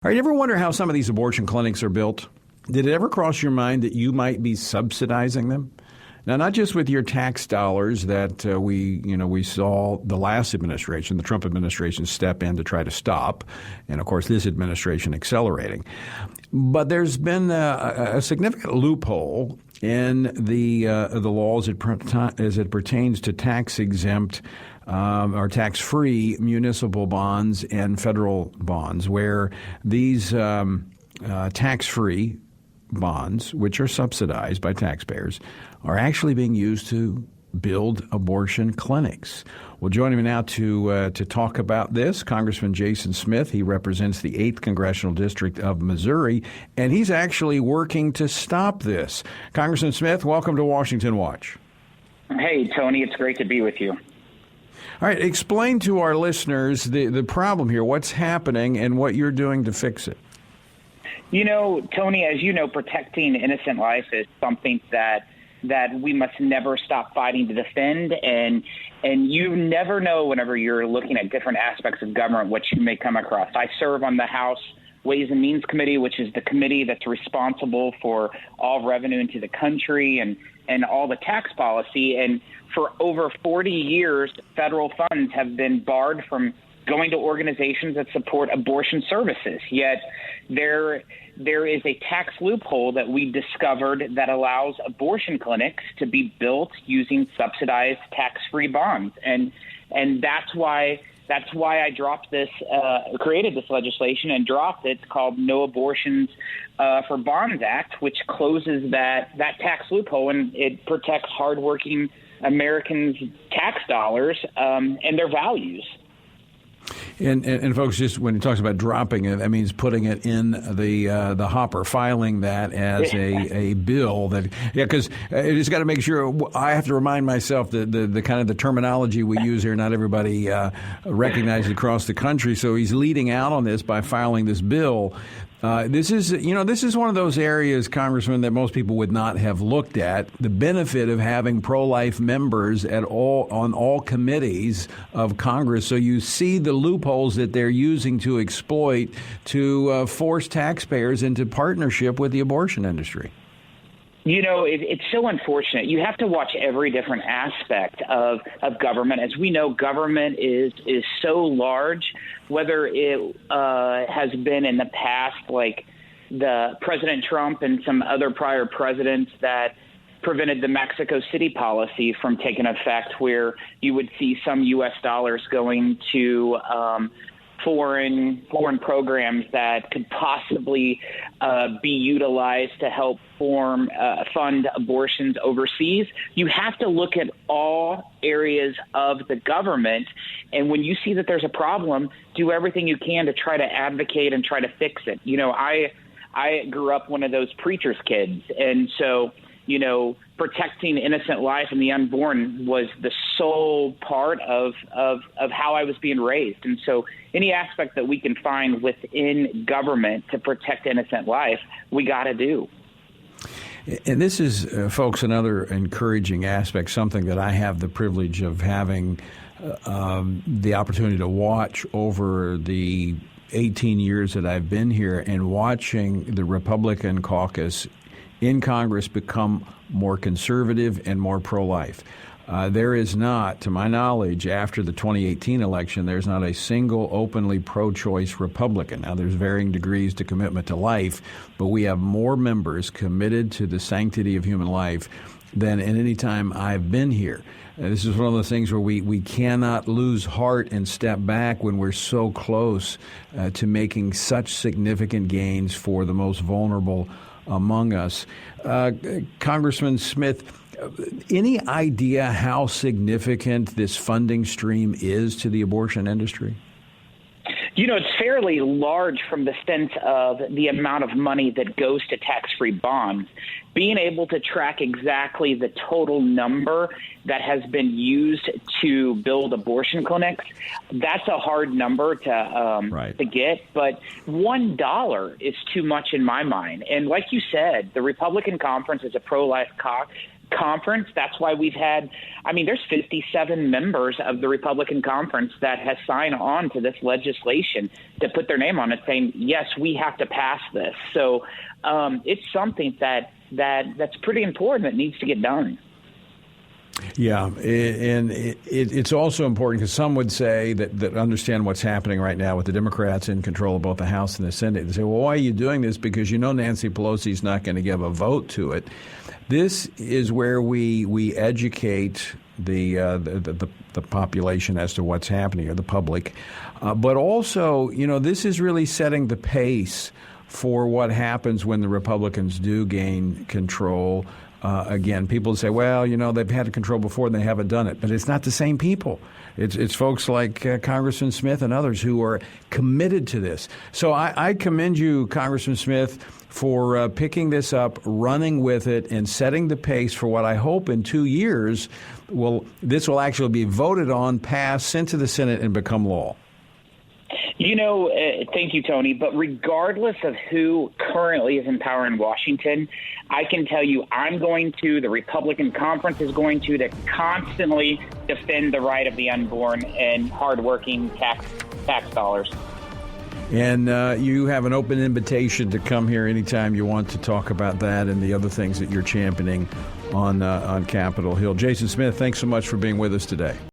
All right, you ever wonder how some of these abortion clinics are built? Did it ever cross your mind that you might be subsidizing them? Now, not just with your tax dollars that we saw the last administration, the Trump administration, step in to try to stop, and of course this administration accelerating. But there's been a significant loophole in the laws as it pertains to tax-exempt or tax-free municipal bonds and federal bonds, where these tax-free bonds, which are subsidized by taxpayers, are actually being used to build abortion clinics. Well, joining me now to talk about this, Congressman Jason Smith. He represents the 8th Congressional District of Missouri, and he's actually working to stop this. Congressman Smith, welcome to Washington Watch. Hey, Tony, it's great to be with you. All right, explain to our listeners the problem here, what's happening, and what you're doing to fix it. You know, Tony, as you know, protecting innocent life is something that we must never stop fighting to defend. And you never know whenever you're looking at different aspects of government what you may come across. I serve on the House Ways and Means Committee, which is the committee that's responsible for all revenue into the country and all the tax policy. And for over 40 years, federal funds have been barred from going to organizations that support abortion services. Yet there is a tax loophole that we discovered that allows abortion clinics to be built using subsidized tax-free bonds. And that's why I dropped this, created this legislation and dropped it. It's called No Abortions for Bonds Act, which closes that tax loophole, and it protects hardworking Americans' tax dollars and their values. And folks, just when he talks about dropping it, that means putting it in the hopper, filing that as a bill. Because I just got to make sure. I have to remind myself the kind of the terminology we use here. Not everybody recognizes across the country. So he's leading out on this by filing this bill. This is one of those areas, Congressman, that most people would not have looked at. The benefit of having pro-life members on all committees of Congress, so you see the loopholes that they're using to exploit to force taxpayers into partnership with the abortion industry. You know, it's so unfortunate. You have to watch every different aspect of government. As we know, government is so large, whether it has been in the past, like the President Trump and some other prior presidents that prevented the Mexico City policy from taking effect, where you would see some U.S. dollars going to foreign programs that could possibly be utilized to help fund abortions overseas. You have to look at all areas of the government, and when you see that there's a problem, do everything you can to try to advocate and try to fix it. You know, I grew up one of those preacher's kids, and so, you know, protecting innocent life and the unborn was the sole part of how I was being raised. And so any aspect that we can find within government to protect innocent life, we got to do. And this is, folks, another encouraging aspect, something that I have the privilege of having the opportunity to watch over the 18 years that I've been here, and watching the Republican caucus in Congress become more conservative and more pro-life. There is not, to my knowledge, after the 2018 election, there's not a single openly pro-choice Republican. Now, there's varying degrees to commitment to life, but we have more members committed to the sanctity of human life than at any time I've been here. This is one of those things where we cannot lose heart and step back when we're so close to making such significant gains for the most vulnerable among us. Congressman Smith, any idea how significant this funding stream is to the abortion industry? You know, it's fairly large from the sense of the amount of money that goes to tax-free bonds. Being able to track exactly the total number that has been used to build abortion clinics, that's a hard number to get. But $1 is too much in my mind. And like you said, the Republican conference is a pro-life conference. That's why we've had, there's 57 members of the Republican conference that has signed on to this legislation to put their name on it saying, yes, we have to pass this. So it's something that's pretty important that needs to get done. Yeah, and it's also important because some would say that understand what's happening right now with the Democrats in control of both the House and the Senate. They say, well, why are you doing this? Because Nancy Pelosi's not going to give a vote to it. This is where we educate the population as to what's happening, or the public. But also, this is really setting the pace for what happens when the Republicans do gain control. Again, people say, well, they've had control before and they haven't done it. But it's not the same people. It's folks like Congressman Smith and others who are committed to this. So I commend you, Congressman Smith, for picking this up, running with it, and setting the pace for what I hope in 2 years this will actually be voted on, passed, sent to the Senate, and become law. Thank you, Tony. But regardless of who currently is in power in Washington, I can tell you the Republican conference is going to constantly defend the right of the unborn and hardworking tax dollars. And you have an open invitation to come here anytime you want to talk about that and the other things that you're championing on Capitol Hill. Jason Smith, thanks so much for being with us today.